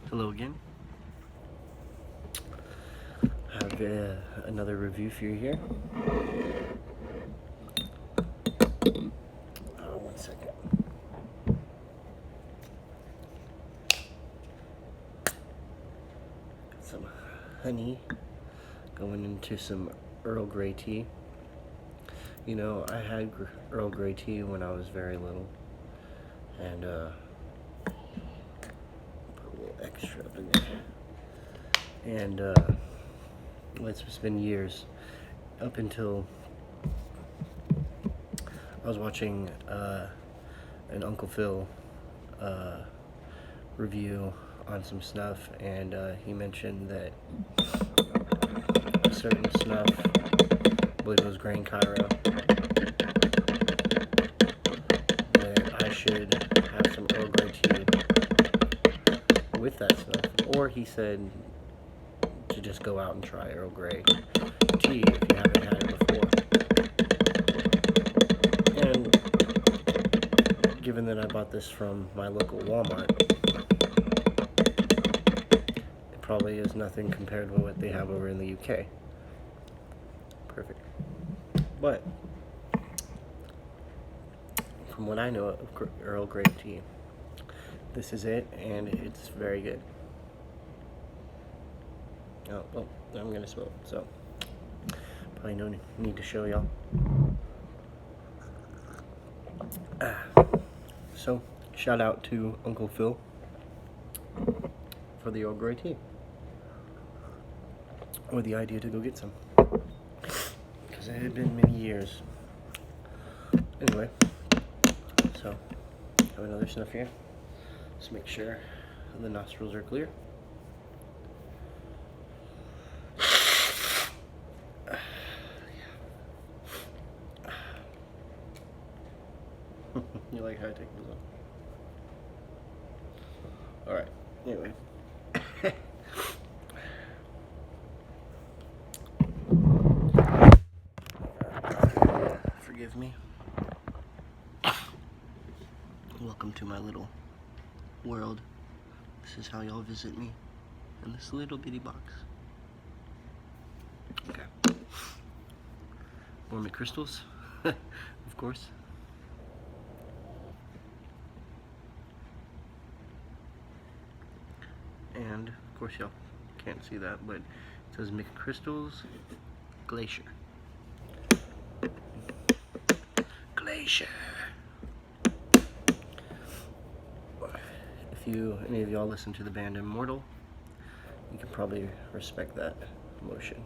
Hello again. I have another review for you here. One second. Got some honey going into some Earl Grey tea. You know, I had Earl Grey tea when I was very little, and put a little extra up in there. And it's just been years, up until I was watching an Uncle Phil review on some snuff, and he mentioned that a certain snuff, I believe it was Grain Cairo, that I should have some Earl Grey tea with that snuff. Or he said to just go out and try Earl Grey tea if you haven't had it before. And given that I bought this from my local Walmart, it probably is nothing compared to what they have over in the UK. Perfect. But from what I know of Earl Grey tea, this is it, and it's very good. Oh, well, I'm gonna smell it, so probably no need to show y'all. So, shout out to Uncle Phil for the Earl Grey tea, or the idea to go get some, because it had been many years. Anyway, so have another snuff here. Just make sure the nostrils are clear. You like how I take these off? Alright, anyway. Forgive me. Welcome to my little world. This is how y'all visit me in this little bitty box. Okay. More McChrystals, of course. And of course y'all can't see that, but it says McChrystals Glacier. Glacier. If any of y'all listen to the band Immortal, you can probably respect that emotion.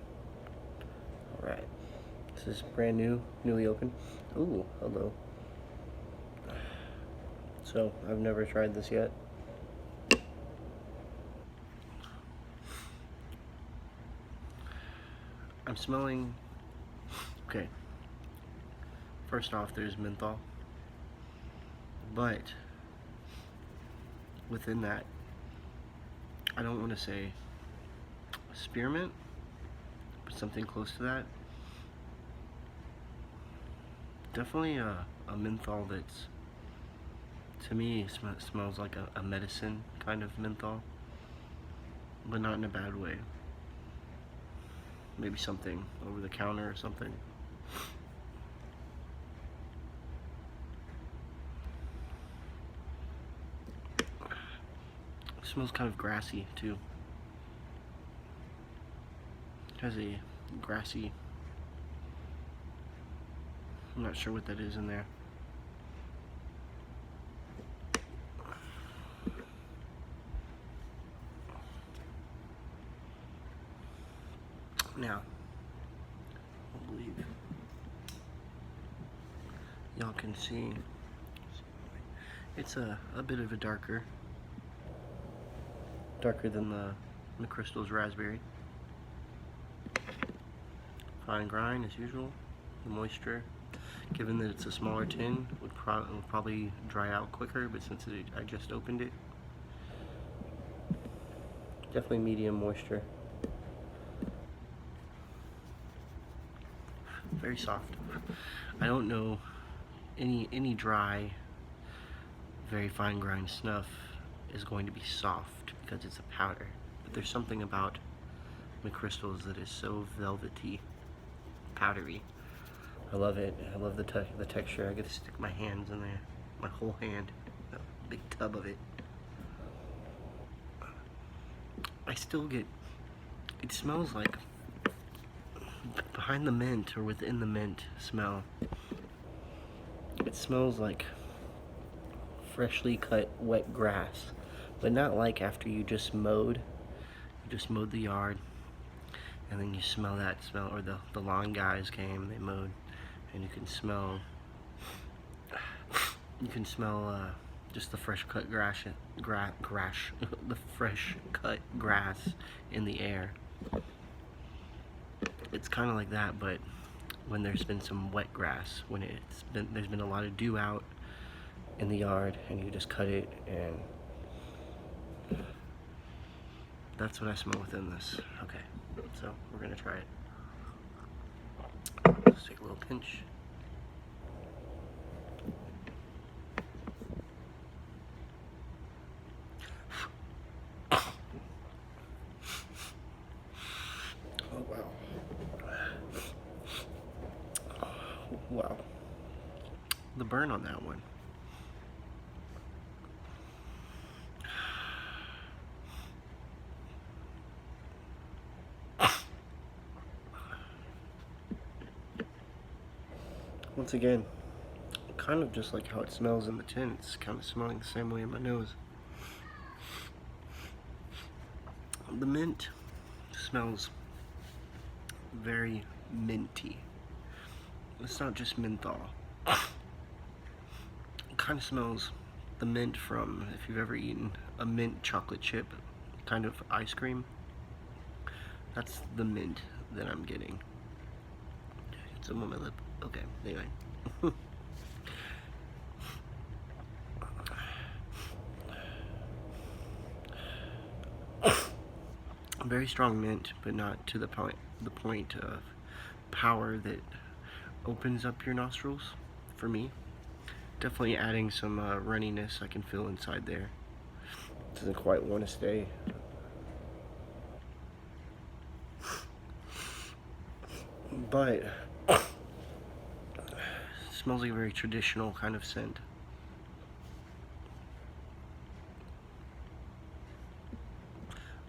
Alright. This is brand new, newly opened. Ooh, hello. So, I've never tried this yet. I'm smelling, okay, first off there's menthol, but within that, I don't want to say spearmint, but something close to that. Definitely a menthol that's, to me, smells like a medicine kind of menthol, but not in a bad way. Maybe something over the counter or something. It smells kind of grassy too. It has a grassy, I'm not sure what that is in there. Now, I believe y'all can see it's a bit of a darker than the McChrystals Raspberry. Fine grind as usual. The moisture, given that it's a smaller tin, would probably dry out quicker, but since I just opened it, definitely medium moisture. Very soft. I don't know any dry, very fine grind snuff is going to be soft, because it's a powder, but there's something about McChrystals that is so velvety, powdery. I love it. I love the texture. I get to stick my hands in there, my whole hand, a big tub of it. I still get, it smells like, behind the mint or within the mint smell, it smells like freshly cut wet grass, but not like after you just mowed the yard, and then you smell that smell, or the lawn guys came, they mowed, and you can smell just the fresh cut grass, the fresh cut grass in the air. It's kind of like that, but when there's been some wet grass, when there's been a lot of dew out in the yard, and you just cut it, and that's what I smell within this. Okay, so we're gonna try it. Let's take a little pinch. Oh wow. Wow. The burn on that one. Once again, kind of just like how it smells in the tin, it's kind of smelling the same way in my nose. The mint smells very minty. It's not just menthol. It kind of smells the mint from, if you've ever eaten a mint chocolate chip kind of ice cream, that's the mint that I'm getting. It's on my lip. Okay, anyway. Very strong mint, but not to the point of power that opens up your nostrils for me. Definitely adding some runniness I can feel inside there. Doesn't quite want to stay. But smells like a very traditional kind of scent.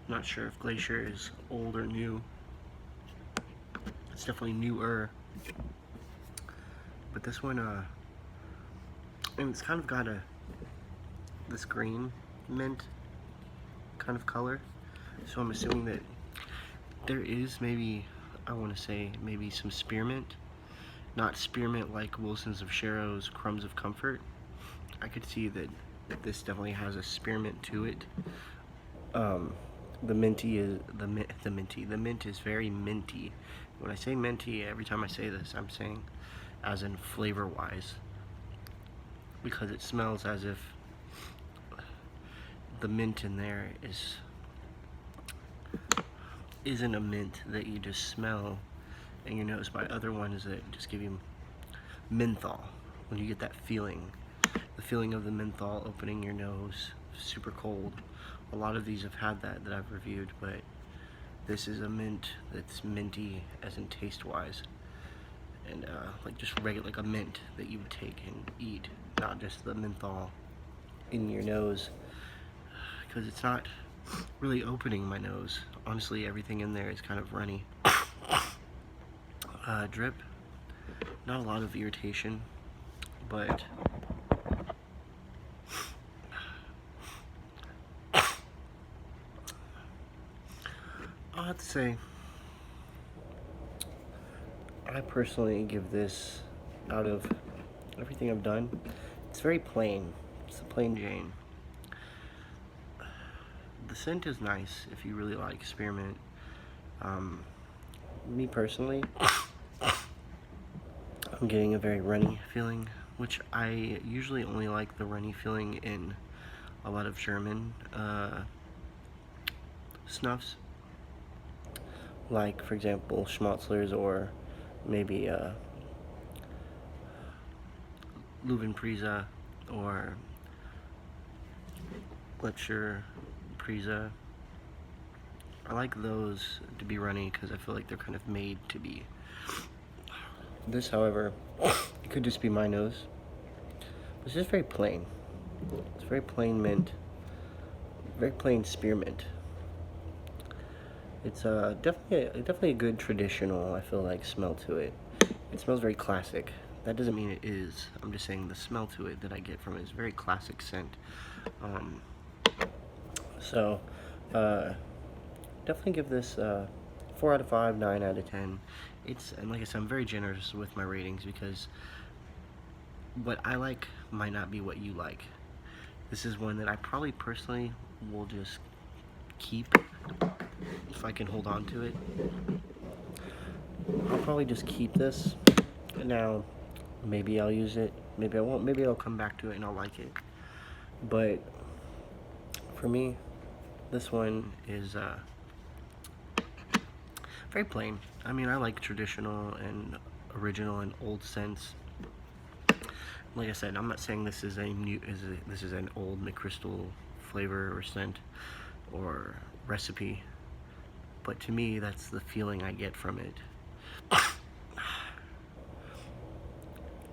I'm not sure if Glacier is old or new. It's definitely newer. But this one, and it's kind of got this green mint kind of color. So I'm assuming that there is maybe, I want to say, maybe some spearmint. Not spearmint like Wilson's of Sharrow's Crumbs of Comfort. I could see that this definitely has a spearmint to it. The mint is very minty. When I say minty, every time I say this, I'm saying as in flavor wise, because it smells as if the mint in there isn't a mint that you just smell in your nose by other ones that just give you menthol. When you get that feeling, the feeling of the menthol opening your nose, super cold. A lot of these have had that I've reviewed, but this is a mint that's minty as in taste wise, and like just regular, like a mint that you would take and eat, not just the menthol in your nose, because it's not really opening my nose. Honestly, everything in there is kind of runny. Drip, not a lot of irritation, but I'll have to say, I personally give this, out of everything I've done, it's very plain. It's a plain Jane. The scent is nice if you really like spearmint. Me personally, I'm getting a very runny feeling, which I usually only like the runny feeling in a lot of German snuffs. Like, for example, Schmotzler's, or maybe Löwenprise, or Glacier Priza. I like those to be runny because I feel like they're kind of made to be. This, however, it could just be my nose. It's just very plain. It's very plain mint. Very plain spearmint. It's definitely a good traditional, I feel like, smell to it. It smells very classic. That doesn't mean it is. I'm just saying the smell to it that I get from it is very classic scent. So, definitely give this 4 out of 5, 9 out of 10. And like I said, I'm very generous with my ratings because what I like might not be what you like. This is one that I probably personally will just keep if I can hold on to it. I'll probably just keep this. Now, maybe I'll use it, maybe I won't, maybe I'll come back to it and I'll like it. But for me, this one is very plain. I mean, I like traditional and original and old scents. Like I said, I'm not saying this is this is an old McChrystal flavor or scent or recipe, but to me, that's the feeling I get from it.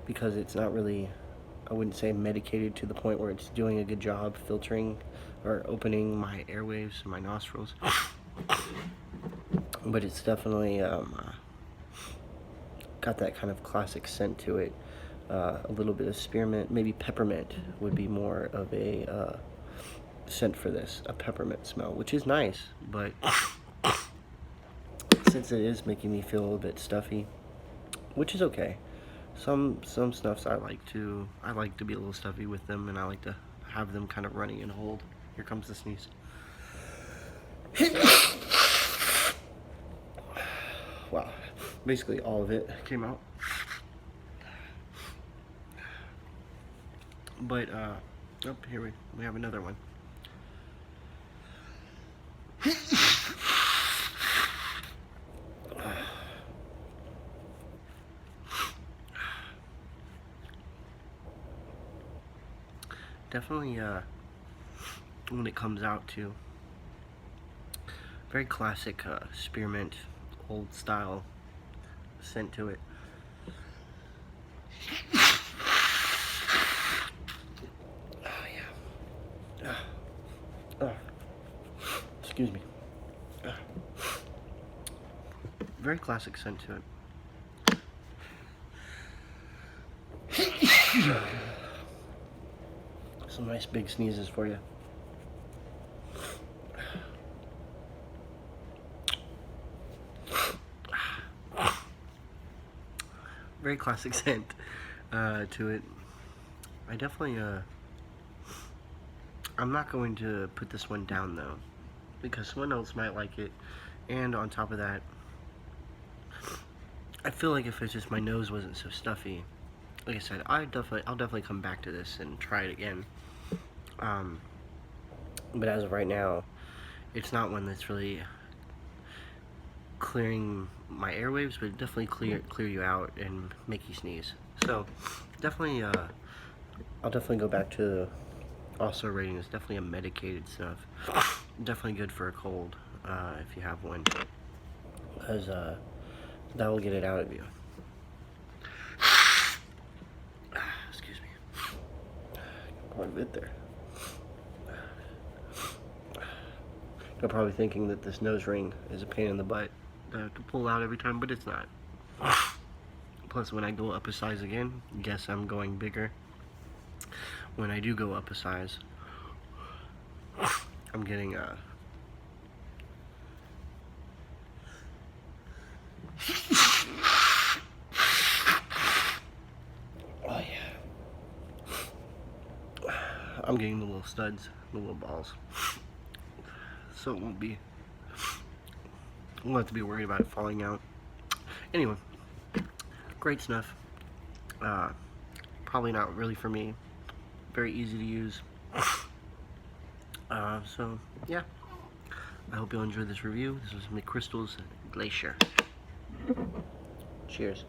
Because it's not really, I wouldn't say medicated to the point where it's doing a good job filtering or opening my airwaves, my nostrils. But it's definitely got that kind of classic scent to it. A little bit of spearmint, maybe peppermint would be more of a scent for this, a peppermint smell, which is nice, but since it is making me feel a little bit stuffy, which is okay. Some snuffs I like to be a little stuffy with them, and I like to have them kind of running and hold. Here comes the sneeze. Wow, basically all of it came out. But oh, here we have another one. Definitely when it comes out to very classic spearmint, old style scent to it. Excuse me. Very classic scent to it. Some nice big sneezes for you. Very classic scent to it. I definitely I'm not going to put this one down though, because someone else might like it, and on top of that, I feel like if it's just my nose wasn't so stuffy, like I said, I'll definitely come back to this and try it again. But as of right now, it's not one that's really clearing my airwaves, but it definitely clear you out and make you sneeze. So definitely, I'll definitely go back to also rating this definitely a medicated snuff. Definitely good for a cold if you have one, because that will get it out of you. Excuse me. Quite a bit there. You're probably thinking that this nose ring is a pain in the butt to pull out every time, but it's not. Plus, when I go up a size again, guess I'm going bigger. When I do go up a size, I'm getting oh yeah, I'm getting the little studs, the little balls. So it won't have to be worried about it falling out. Anyway, great snuff. Probably not really for me. Very easy to use. So yeah, I hope you'll enjoy this review. This was McChrystals Glacier. Cheers.